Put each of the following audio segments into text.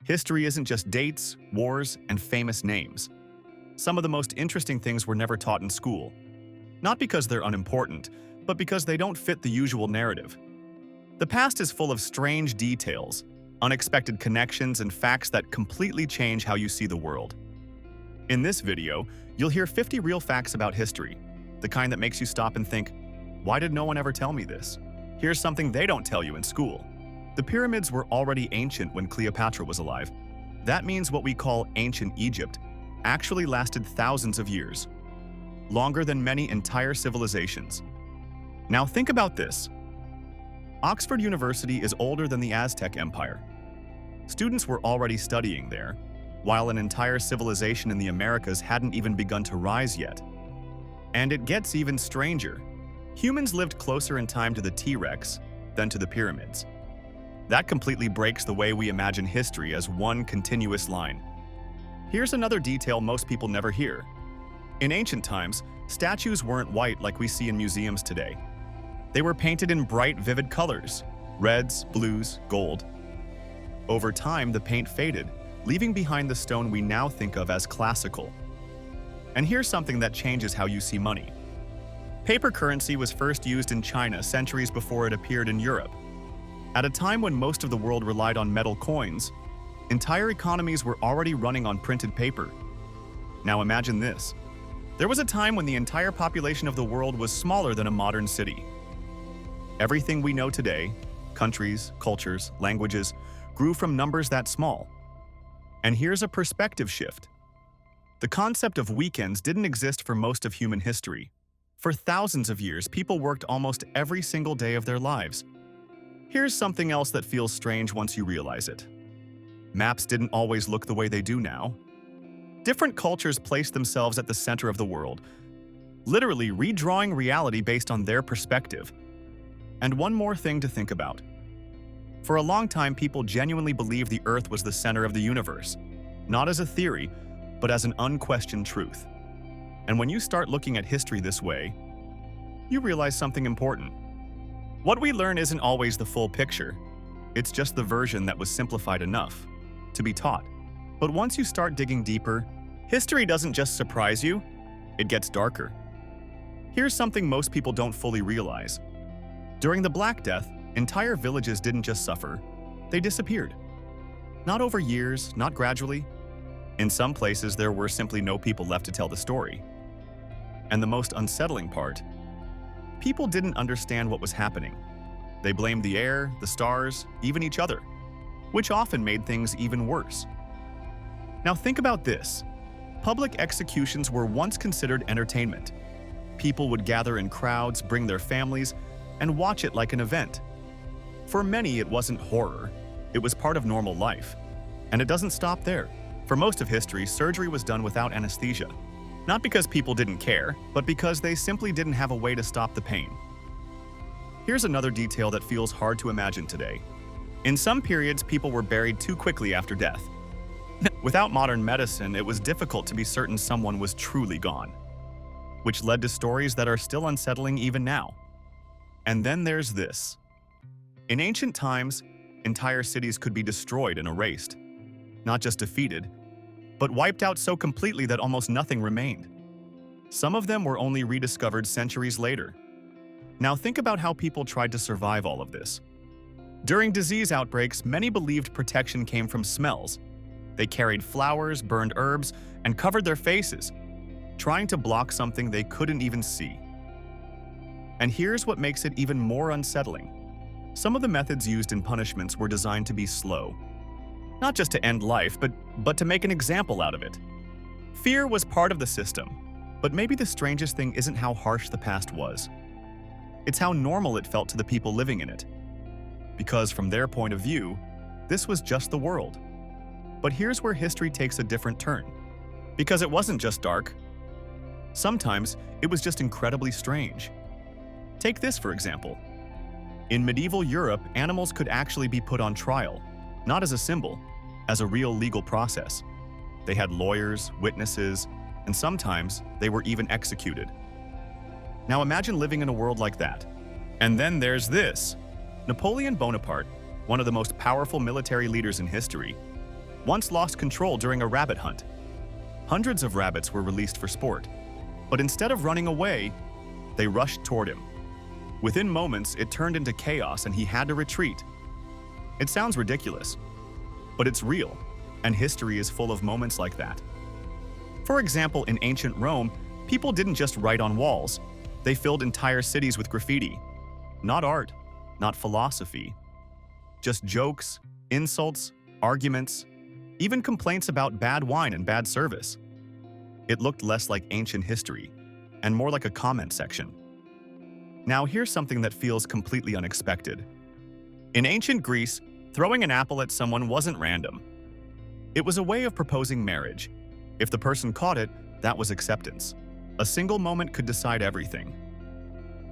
History isn't just dates, wars, and famous names. Some of the most interesting things were never taught in school. Not because they're unimportant, but because they don't fit the usual narrative. The past is full of strange details, unexpected connections, and facts that completely change how you see the world. In this video, you'll hear 50 real facts about history, the kind that makes you stop and think, why did no one ever tell me this? Here's something they don't tell you in school. The pyramids were already ancient when Cleopatra was alive. That means what we call ancient Egypt actually lasted thousands of years, longer than many entire civilizations. Now think about this. Oxford University is older than the Aztec Empire. Students were already studying there, while an entire civilization in the Americas hadn't even begun to rise yet. And it gets even stranger. Humans lived closer in time to the T-Rex than to the pyramids. That completely breaks the way we imagine history as one continuous line. Here's another detail most people never hear. In ancient times, statues weren't white like we see in museums today. They were painted in bright, vivid colors: reds, blues, gold. Over time, the paint faded, leaving behind the stone we now think of as classical. And here's something that changes how you see money. Paper currency was first used in China centuries before it appeared in Europe. At a time when most of the world relied on metal coins, entire economies were already running on printed paper. Now imagine this. There was a time when the entire population of the world was smaller than a modern city. Everything we know today, countries, cultures, languages, grew from numbers that small. And here's a perspective shift. The concept of weekends didn't exist for most of human history. For thousands of years, people worked almost every single day of their lives. Here's something else that feels strange once you realize it. Maps didn't always look the way they do now. Different cultures placed themselves at the center of the world, literally redrawing reality based on their perspective. And one more thing to think about. For a long time, people genuinely believed the Earth was the center of the universe, not as a theory, but as an unquestioned truth. And when you start looking at history this way, you realize something important. What we learn isn't always the full picture. It's just the version that was simplified enough to be taught. But once you start digging deeper, history doesn't just surprise you, it gets darker. Here's something most people don't fully realize. During the Black Death, entire villages didn't just suffer, they disappeared. Not over years, not gradually. In some places, there were simply no people left to tell the story. And the most unsettling part, people didn't understand what was happening. They blamed the air, the stars, even each other, which often made things even worse. Now think about this. Public executions were once considered entertainment. People would gather in crowds, bring their families, and watch it like an event. For many, it wasn't horror. It was part of normal life. And it doesn't stop there. For most of history, surgery was done without anesthesia. Not because people didn't care, but because they simply didn't have a way to stop the pain. Here's another detail that feels hard to imagine today. In some periods, people were buried too quickly after death. Without modern medicine, it was difficult to be certain someone was truly gone, which led to stories that are still unsettling even now. And then there's this. In ancient times, entire cities could be destroyed and erased. Not just defeated, but wiped out so completely that almost nothing remained. Some of them were only rediscovered centuries later. Now think about how people tried to survive all of this. During disease outbreaks, many believed protection came from smells. They carried flowers, burned herbs, and covered their faces, trying to block something they couldn't even see. And here's what makes it even more unsettling. Some of the methods used in punishments were designed to be slow. Not just to end life, but to make an example out of it. Fear was part of the system, but maybe the strangest thing isn't how harsh the past was. It's how normal it felt to the people living in it. Because from their point of view, this was just the world. But here's where history takes a different turn. Because it wasn't just dark. Sometimes it was just incredibly strange. Take this, for example. In medieval Europe, animals could actually be put on trial, not as a symbol, as a real legal process. They had lawyers, witnesses, and sometimes they were even executed. Now imagine living in a world like that. And then there's this. Napoleon Bonaparte, one of the most powerful military leaders in history, once lost control during a rabbit hunt. Hundreds of rabbits were released for sport, but instead of running away, they rushed toward him. Within moments, it turned into chaos and he had to retreat. It sounds ridiculous, but it's real, and history is full of moments like that. For example, in ancient Rome, people didn't just write on walls. They filled entire cities with graffiti. Not art, not philosophy. Just jokes, insults, arguments, even complaints about bad wine and bad service. It looked less like ancient history and more like a comment section. Now here's something that feels completely unexpected. In ancient Greece, throwing an apple at someone wasn't random. It was a way of proposing marriage. If the person caught it, that was acceptance. A single moment could decide everything.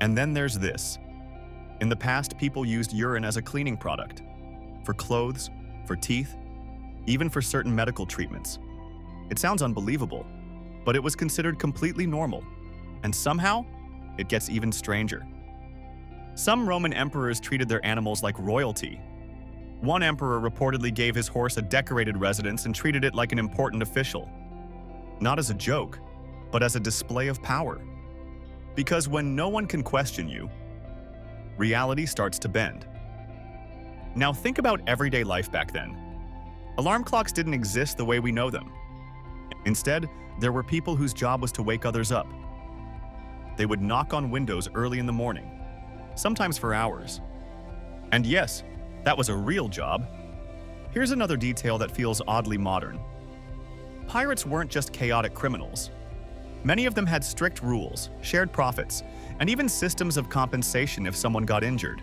And then there's this. In the past, people used urine as a cleaning product. For clothes, for teeth, even for certain medical treatments. It sounds unbelievable, but it was considered completely normal. And somehow, it gets even stranger. Some Roman emperors treated their animals like royalty. One emperor reportedly gave his horse a decorated residence and treated it like an important official. Not as a joke, but as a display of power. Because when no one can question you, reality starts to bend. Now think about everyday life back then. Alarm clocks didn't exist the way we know them. Instead, there were people whose job was to wake others up. They would knock on windows early in the morning, sometimes for hours. And yes, that was a real job. Here's another detail that feels oddly modern. Pirates weren't just chaotic criminals. Many of them had strict rules, shared profits, and even systems of compensation if someone got injured.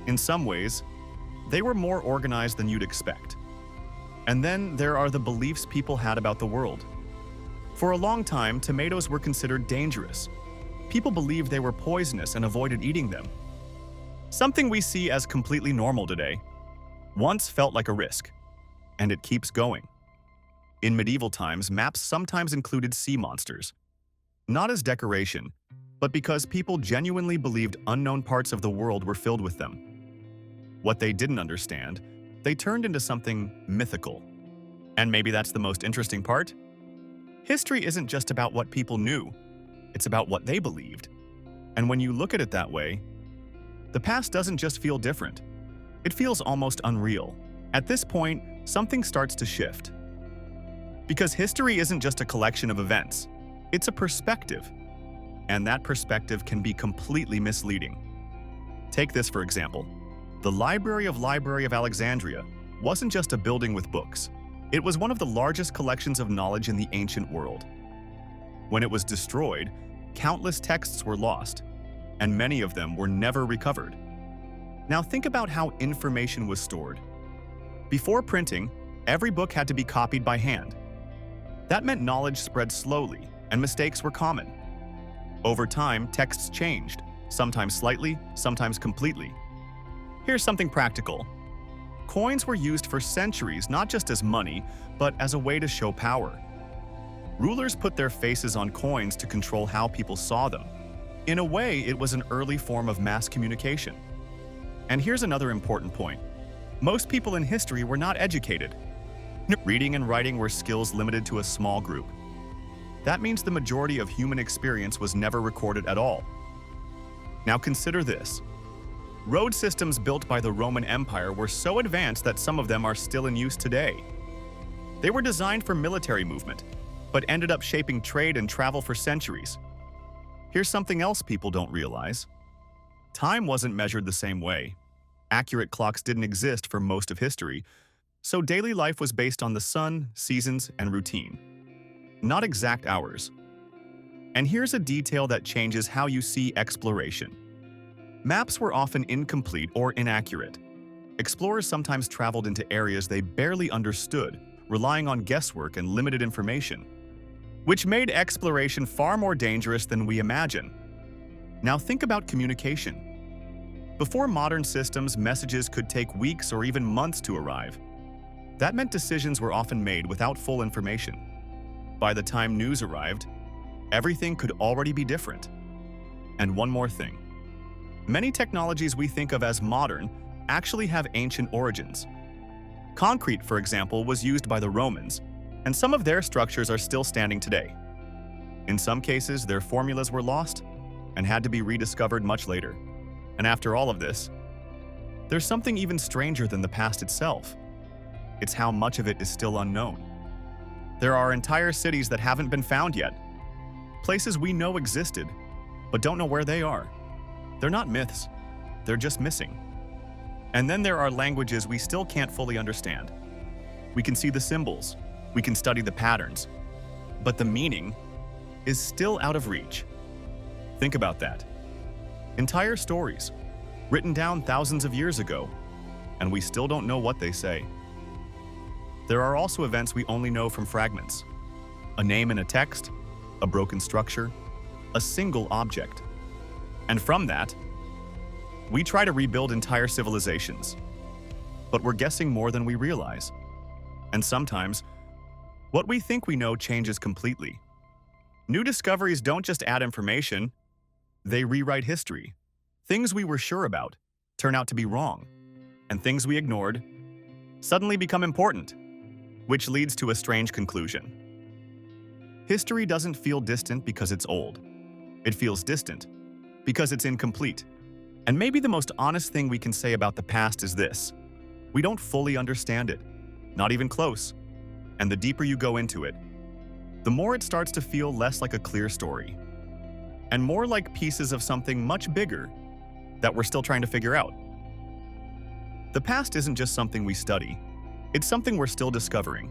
In some ways, they were more organized than you'd expect. And then there are the beliefs people had about the world. For a long time, tomatoes were considered dangerous. People believed they were poisonous and avoided eating them. Something we see as completely normal today once felt like a risk, and it keeps going. In medieval times, maps sometimes included sea monsters, not as decoration, but because people genuinely believed unknown parts of the world were filled with them. What they didn't understand, they turned into something mythical. And maybe that's the most interesting part. History isn't just about what people knew, it's about what they believed. And when you look at it that way, the past doesn't just feel different, it feels almost unreal. At this point, something starts to shift. Because history isn't just a collection of events, it's a perspective. And that perspective can be completely misleading. Take this for example. The Library of Alexandria wasn't just a building with books. It was one of the largest collections of knowledge in the ancient world. When it was destroyed, countless texts were lost, and many of them were never recovered. Now think about how information was stored. Before printing, every book had to be copied by hand. That meant knowledge spread slowly, and mistakes were common. Over time, texts changed, sometimes slightly, sometimes completely. Here's something practical. Coins were used for centuries not just as money, but as a way to show power. Rulers put their faces on coins to control how people saw them. In a way, it was an early form of mass communication. And here's another important point. Most people in history were not educated. Reading and writing were skills limited to a small group. That means the majority of human experience was never recorded at all. Now consider this. Road systems built by the Roman Empire were so advanced that some of them are still in use today. They were designed for military movement, but ended up shaping trade and travel for centuries. Here's something else people don't realize. Time wasn't measured the same way. Accurate clocks didn't exist for most of history, so daily life was based on the sun, seasons, and routine, not exact hours. And here's a detail that changes how you see exploration. Maps were often incomplete or inaccurate. Explorers sometimes traveled into areas they barely understood, relying on guesswork and limited information, which made exploration far more dangerous than we imagine. Now think about communication. Before modern systems, messages could take weeks or even months to arrive. That meant decisions were often made without full information. By the time news arrived, everything could already be different. And one more thing. Many technologies we think of as modern actually have ancient origins. Concrete, for example, was used by the Romans, and some of their structures are still standing today. In some cases, their formulas were lost and had to be rediscovered much later. And after all of this, there's something even stranger than the past itself. It's how much of it is still unknown. There are entire cities that haven't been found yet, places we know existed, but don't know where they are. They're not myths, they're just missing. And then there are languages we still can't fully understand. We can see the symbols, we can study the patterns, but the meaning is still out of reach. Think about that. Entire stories, written down thousands of years ago, and we still don't know what they say. There are also events we only know from fragments. A name in a text, a broken structure, a single object. And from that, we try to rebuild entire civilizations. But we're guessing more than we realize. And sometimes, what we think we know changes completely. New discoveries don't just add information, they rewrite history. Things we were sure about turn out to be wrong, and things we ignored suddenly become important, which leads to a strange conclusion. History doesn't feel distant because it's old. It feels distant because it's incomplete. And maybe the most honest thing we can say about the past is this: we don't fully understand it, not even close. And the deeper you go into it, the more it starts to feel less like a clear story, and more like pieces of something much bigger that we're still trying to figure out. The past isn't just something we study, it's something we're still discovering.